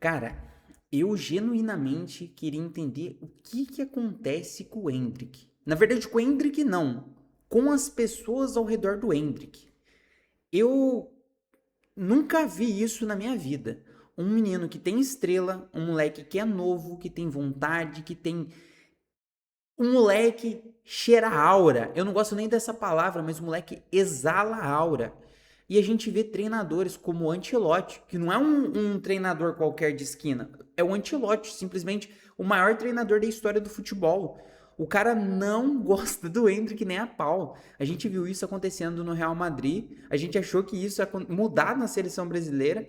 Cara, eu genuinamente queria entender o que acontece com o Endrick. Na verdade, com o Endrick não, com as pessoas ao redor do Endrick. Eu nunca vi isso na minha vida. Um menino que tem estrela, um moleque que é novo, que tem vontade, que tem. Um moleque cheira aura. Eu não gosto nem dessa palavra, mas o moleque exala aura. E a gente vê treinadores como o Ancelotti, que não é um treinador qualquer de esquina, é o Ancelotti, simplesmente o maior treinador da história do futebol. O cara não gosta do Endrick nem a pau. A gente viu isso acontecendo no Real Madrid, a gente achou que isso ia mudar na seleção brasileira,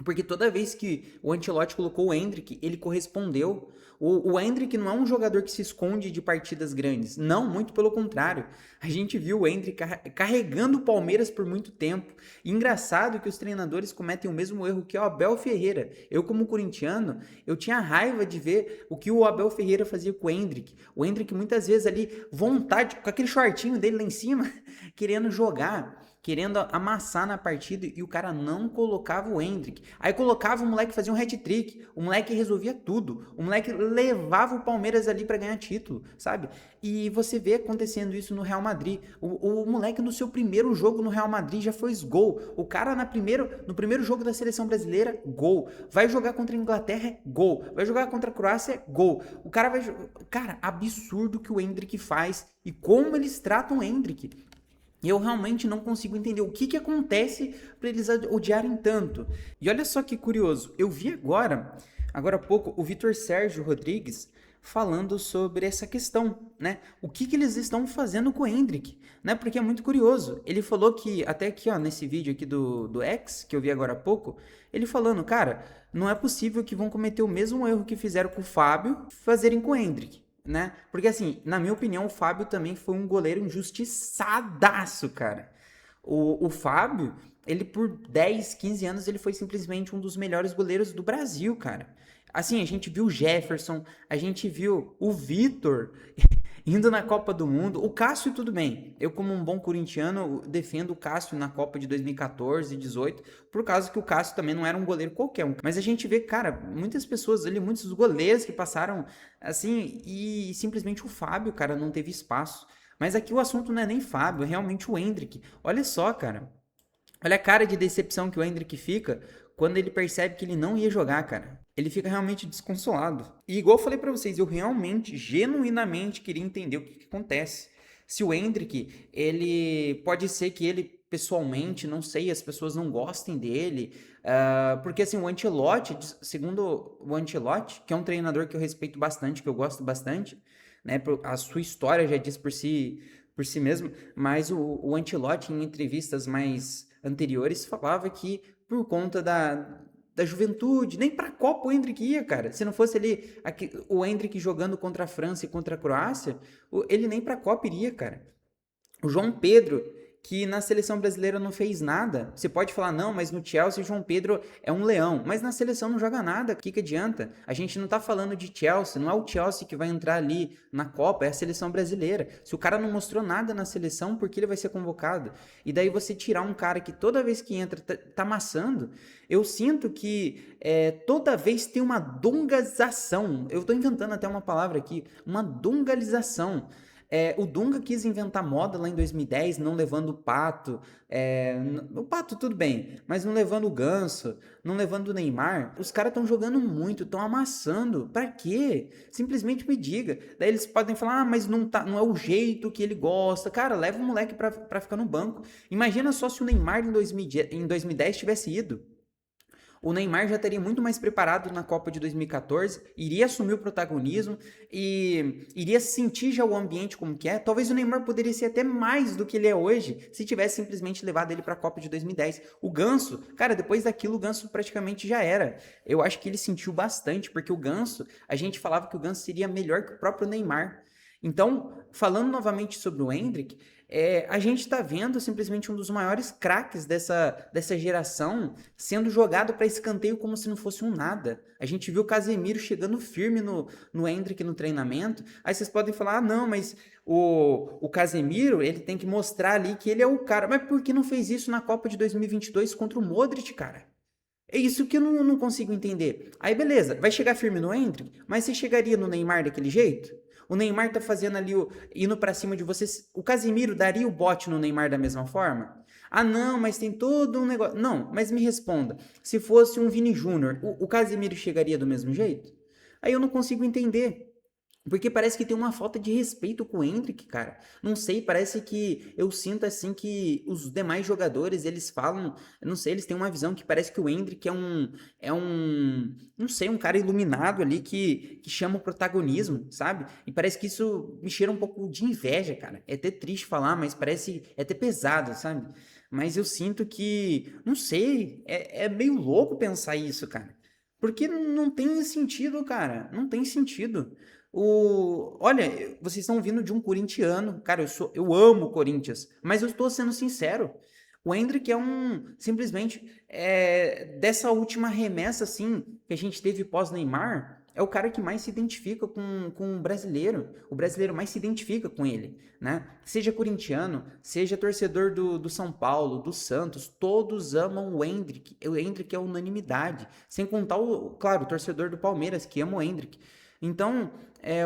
porque toda vez que o Ancelotti colocou o Endrick, ele correspondeu. O Endrick não é um jogador que se esconde de partidas grandes. Não, muito pelo contrário. A gente viu o Endrick carregando o Palmeiras por muito tempo. E engraçado que os treinadores cometem o mesmo erro que o Abel Ferreira. Eu, como corintiano, eu tinha raiva de ver o que o Abel Ferreira fazia com o Endrick. O Endrick muitas vezes ali, vontade, com aquele shortinho dele lá em cima, querendo jogar, querendo amassar na partida, e o cara não colocava o Endrick. Aí colocava o moleque, fazia um hat-trick, o moleque resolvia tudo, o moleque levava o Palmeiras ali para ganhar título, sabe? E você vê acontecendo isso no Real Madrid. O moleque no seu primeiro jogo no Real Madrid já fez gol. O cara no primeiro jogo da seleção brasileira, gol. Vai jogar contra a Inglaterra, gol. Vai jogar contra a Croácia, gol. O cara vai. Cara, absurdo que o Endrick faz e como eles tratam o Endrick. E eu realmente não consigo entender o que acontece para eles odiarem tanto. E olha só que curioso, eu vi agora há pouco, o Vitor Sérgio Rodrigues falando sobre essa questão, né? O que eles estão fazendo com o Endrick, né? Porque é muito curioso. Ele falou que, até aqui, ó, nesse vídeo aqui do X, que eu vi agora há pouco, ele falando, cara, não é possível que vão cometer o mesmo erro que fizeram com o Fábio, fazerem com o Endrick, né? Porque assim, na minha opinião, o Fábio também foi um goleiro injustiçadaço, cara. O Fábio, ele por 10, 15 anos, ele foi simplesmente um dos melhores goleiros do Brasil, cara. Assim, a gente viu o Jefferson, a gente viu o Vitor indo na Copa do Mundo. O Cássio, tudo bem. Eu, como um bom corintiano, defendo o Cássio na Copa de 2014 e 2018, por causa que o Cássio também não era um goleiro qualquer um. Mas a gente vê, cara, muitas pessoas ali, muitos goleiros que passaram assim, e simplesmente o Fábio, cara, não teve espaço. Mas aqui o assunto não é nem Fábio, é realmente o Endrick. Olha só, cara. Olha a cara de decepção que o Endrick fica quando ele percebe que ele não ia jogar, cara. Ele fica realmente desconsolado. E igual eu falei pra vocês, eu realmente, genuinamente queria entender o que acontece. Se o Endrick, ele pode ser que ele pessoalmente, não sei, as pessoas não gostem dele, porque assim, o Ancelotti, segundo o Ancelotti, que é um treinador que eu respeito bastante, que eu gosto bastante, né, a sua história já diz por si mesmo, mas o Ancelotti, em entrevistas mais anteriores, falava que por conta da juventude, nem pra Copa o Endrick ia, cara. Se não fosse ali o Endrick jogando contra a França e contra a Croácia, ele nem pra Copa iria, cara. O João Pedro, que na seleção brasileira não fez nada. Você pode falar, não, mas no Chelsea o João Pedro é um leão. Mas na seleção não joga nada. O que adianta? A gente não tá falando de Chelsea. Não é o Chelsea que vai entrar ali na Copa, é a seleção brasileira. Se o cara não mostrou nada na seleção, por que ele vai ser convocado? E daí você tirar um cara que toda vez que entra tá amassando. Eu sinto que toda vez tem uma dongalização. Eu tô inventando até uma palavra aqui. Uma dongalização. O Dunga quis inventar moda lá em 2010, não levando o Pato. O Pato tudo bem, mas não levando o Ganso, não levando o Neymar. Os caras estão jogando muito, estão amassando. Pra quê? Simplesmente me diga. Daí eles podem falar, mas não é o jeito que ele gosta. Cara, leva o moleque pra ficar no banco. Imagina só se o Neymar em 2010 tivesse ido. O Neymar já estaria muito mais preparado na Copa de 2014, iria assumir o protagonismo e iria sentir já o ambiente como que é. Talvez o Neymar poderia ser até mais do que ele é hoje, se tivesse simplesmente levado ele para a Copa de 2010. O Ganso, cara, depois daquilo o Ganso praticamente já era. Eu acho que ele sentiu bastante, porque o Ganso, a gente falava que o Ganso seria melhor que o próprio Neymar. Então, falando novamente sobre o Endrick, a gente está vendo simplesmente um dos maiores craques dessa geração sendo jogado para escanteio como se não fosse um nada. A gente viu o Casemiro chegando firme no Endrick no treinamento. Aí vocês podem falar, ah, não, mas o Casemiro, ele tem que mostrar ali que ele é o cara. Mas por que não fez isso na Copa de 2022 contra o Modric, cara? É isso que eu não consigo entender. Aí beleza, vai chegar firme no Endrick, mas você chegaria no Neymar daquele jeito? O Neymar tá fazendo ali, indo pra cima de vocês. O Casimiro daria o bote no Neymar da mesma forma? Ah, não, mas tem todo um negócio. Não, mas me responda. Se fosse um Vini Júnior, o Casimiro chegaria do mesmo jeito? Aí eu não consigo entender. Porque parece que tem uma falta de respeito com o Endrick, cara. Não sei, parece que eu sinto assim que os demais jogadores, eles falam, eu não sei, eles têm uma visão que parece que o Endrick não sei, um cara iluminado ali que chama o protagonismo, sabe? E parece que isso me cheira um pouco de inveja, cara. É até triste falar, mas parece, é até pesado, sabe? Mas eu sinto que, não sei, é meio louco pensar isso, cara. Porque não tem sentido, cara. Não tem sentido. Olha, vocês estão vindo de um corintiano. Cara, eu amo o Corinthians, mas eu estou sendo sincero. O Endrick é simplesmente, dessa última remessa, assim, que a gente teve pós-Neymar, é o cara que mais se identifica com o brasileiro. O brasileiro mais se identifica com ele, né? Seja corintiano, seja torcedor do São Paulo, do Santos, todos amam o Endrick. O Endrick é unanimidade. Sem contar, claro, o torcedor do Palmeiras, que ama o Endrick. Então,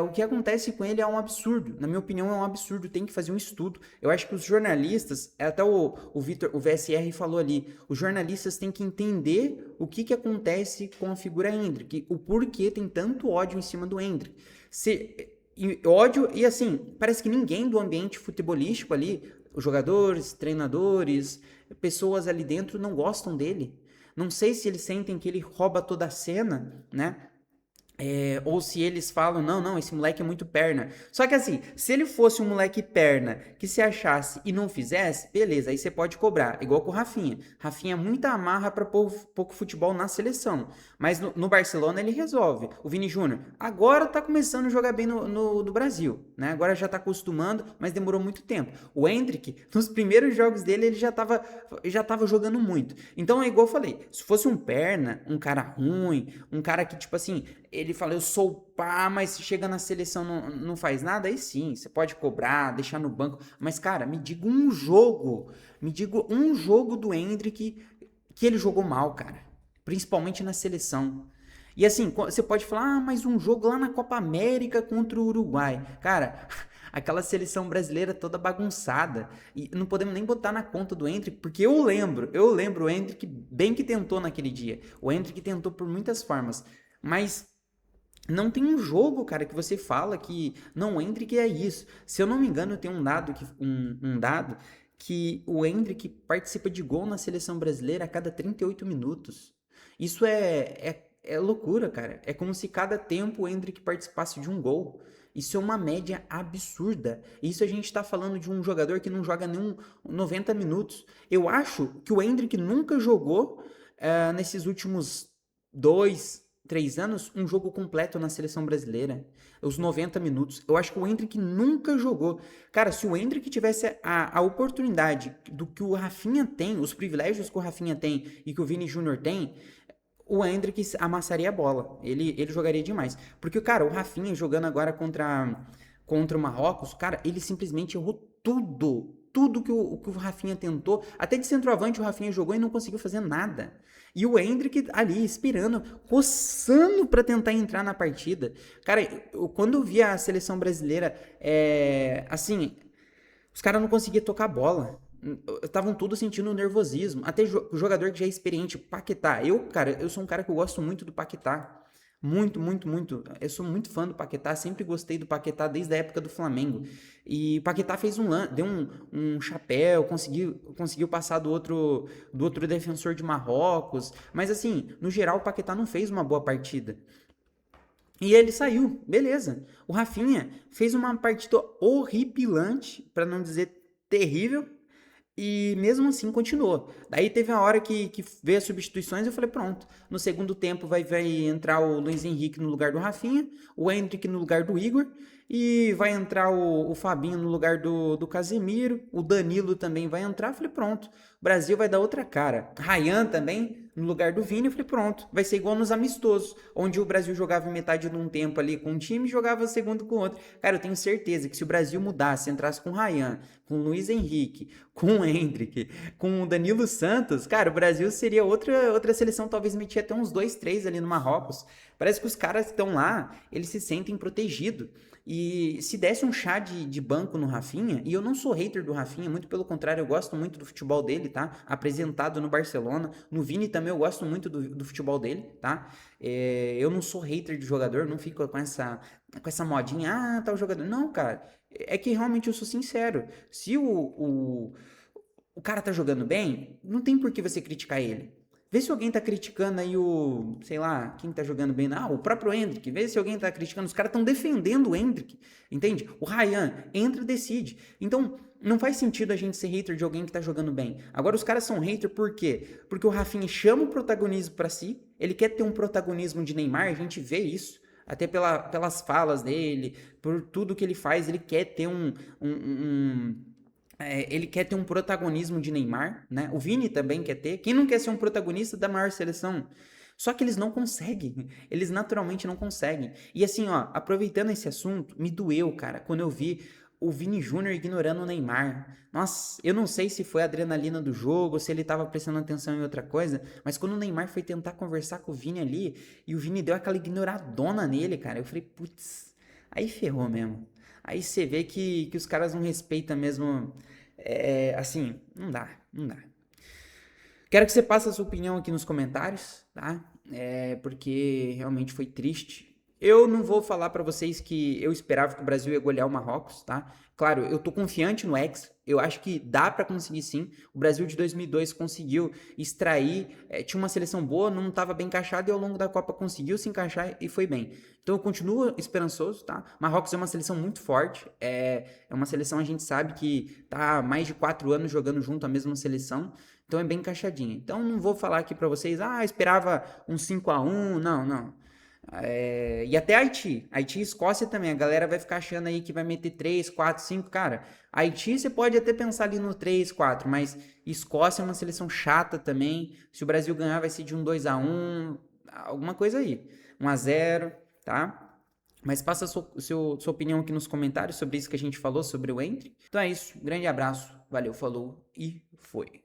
o que acontece com ele é um absurdo. Na minha opinião, é um absurdo. Tem que fazer um estudo. Eu acho que os jornalistas, até o Vitor, o VSR falou ali, os jornalistas têm que entender o que acontece com a figura Endrick, o porquê tem tanto ódio em cima do Endrick. Ódio, e assim, parece que ninguém do ambiente futebolístico ali, os jogadores, treinadores, pessoas ali dentro não gostam dele. Não sei se eles sentem que ele rouba toda a cena, né? Ou se eles falam, não, esse moleque é muito perna. Só que assim, se ele fosse um moleque perna que se achasse e não fizesse, beleza, aí você pode cobrar. Igual com o Rafinha. Rafinha é muita amarra para pouco futebol na seleção. Mas no Barcelona ele resolve. O Vini Júnior agora tá começando a jogar bem no Brasil, né? Agora já tá acostumando, mas demorou muito tempo. O Endrick, nos primeiros jogos dele, ele já tava jogando muito. Então é igual eu falei, se fosse um perna, um cara ruim, um cara que tipo assim, ele fala, eu sou pá, mas se chega na seleção não faz nada, aí sim, você pode cobrar, deixar no banco. Mas, cara, me diga um jogo do Endrick que ele jogou mal, cara. Principalmente na seleção. E assim, você pode falar, mas um jogo lá na Copa América contra o Uruguai. Cara, aquela seleção brasileira toda bagunçada. E não podemos nem botar na conta do Endrick, porque eu lembro o Endrick bem que tentou naquele dia. O Endrick tentou por muitas formas. Mas não tem um jogo, cara, que você fala que não, o Endrick é isso. Se eu não me engano, tem um dado que o Endrick participa de gol na seleção brasileira a cada 38 minutos. Isso é loucura, cara. É como se cada tempo o Endrick participasse de um gol. Isso é uma média absurda. Isso a gente está falando de um jogador que não joga nem 90 minutos. Eu acho que o Endrick nunca jogou nesses últimos 2, 3 anos um jogo completo na seleção brasileira. Os 90 minutos. Eu acho que o Endrick nunca jogou. Cara, se o Endrick tivesse a oportunidade do que o Rafinha tem, os privilégios que o Rafinha tem e que o Vini Júnior tem, o Endrick amassaria a bola. Ele jogaria demais. Porque, cara, o Rafinha jogando agora contra o Marrocos, cara, ele simplesmente errou tudo. Tudo que o Rafinha tentou. Até de centroavante o Rafinha jogou e não conseguiu fazer nada. E o Endrick ali, esperando, coçando para tentar entrar na partida. Cara, quando eu vi a seleção brasileira, assim, os caras não conseguiam tocar bola. Estavam todos sentindo nervosismo. Até o jogador que já é experiente, o Paquetá. Cara, eu sou um cara que eu gosto muito do Paquetá. Muito, muito, muito. Eu sou muito fã do Paquetá. Sempre gostei do Paquetá desde a época do Flamengo. E o Paquetá fez deu um chapéu, conseguiu passar do outro defensor de Marrocos. Mas assim, no geral, o Paquetá não fez uma boa partida. E ele saiu, beleza. O Rafinha fez uma partida horripilante, para não dizer terrível, e mesmo assim continuou. Daí teve uma hora que veio as substituições, eu falei, pronto. No segundo tempo vai entrar o Luiz Henrique no lugar do Rafinha, o Endrick no lugar do Igor, e vai entrar o Fabinho no lugar do Casemiro, o Danilo também vai entrar. Eu falei, pronto. O Brasil vai dar outra cara. Ryan também no lugar do Vini. Eu falei, pronto. Vai ser igual nos amistosos, onde o Brasil jogava metade de um tempo ali com um time e jogava o segundo com o outro. Cara, eu tenho certeza que se o Brasil mudasse, entrasse com o Ryan, com o Luiz Henrique, com o Endrick, com o Danilo Santos, cara, o Brasil seria outra seleção, talvez metia até uns 2, 3 ali no Marrocos. Parece que os caras que estão lá, eles se sentem protegidos. E se desse um chá de banco no Rafinha, e eu não sou hater do Rafinha, muito pelo contrário, eu gosto muito do futebol dele, tá? Apresentado no Barcelona. No Vini também eu gosto muito do futebol dele, tá? Eu não sou hater de jogador, não fico com essa modinha, tá o jogador. Não, cara, é que realmente eu sou sincero. Se o cara tá jogando bem, não tem por que você criticar ele. Vê se alguém tá criticando aí sei lá, quem tá jogando bem. O próprio Endrick. Vê se alguém tá criticando. Os caras estão defendendo o Endrick, entende? O Ryan entra e decide. Então, não faz sentido a gente ser hater de alguém que tá jogando bem. Agora, os caras são hater por quê? Porque o Rafinha chama o protagonismo pra si. Ele quer ter um protagonismo de Neymar, a gente vê isso. Até pelas falas dele, por tudo que ele faz, ele quer ter ele quer ter um protagonismo de Neymar, né? O Vini também quer ter. Quem não quer ser um protagonista da maior seleção? Só que eles não conseguem. Eles naturalmente não conseguem. E assim, ó, aproveitando esse assunto, me doeu, cara, quando eu vi o Vini Júnior ignorando o Neymar. Nossa, eu não sei se foi a adrenalina do jogo, se ele tava prestando atenção em outra coisa, mas quando o Neymar foi tentar conversar com o Vini ali, e o Vini deu aquela ignoradona nele, cara, eu falei, putz, aí ferrou mesmo. Aí você vê que os caras não respeitam mesmo. Assim, não dá, não dá. Quero que você passe a sua opinião aqui nos comentários, tá? Porque realmente foi triste. Eu não vou falar pra vocês que eu esperava que o Brasil ia golear o Marrocos, tá? Claro, eu tô confiante no Hexa. Eu acho que dá pra conseguir sim. O Brasil de 2002 conseguiu extrair, tinha uma seleção boa, não estava bem encaixado e ao longo da Copa conseguiu se encaixar e foi bem. Então eu continuo esperançoso, tá? Marrocos é uma seleção muito forte, é uma seleção a gente sabe que tá há mais de 4 anos jogando junto a mesma seleção. Então é bem encaixadinha. Então não vou falar aqui pra vocês, esperava um 5-1, não, não. E até Haiti e Escócia também, a galera vai ficar achando aí que vai meter 3, 4, 5, cara, Haiti você pode até pensar ali no 3, 4, mas Escócia é uma seleção chata também, se o Brasil ganhar vai ser de um 2-1, alguma coisa aí, 1-0, tá? Mas passa a sua opinião aqui nos comentários sobre isso que a gente falou, sobre o Entre. Então é isso, grande abraço, valeu, falou e foi.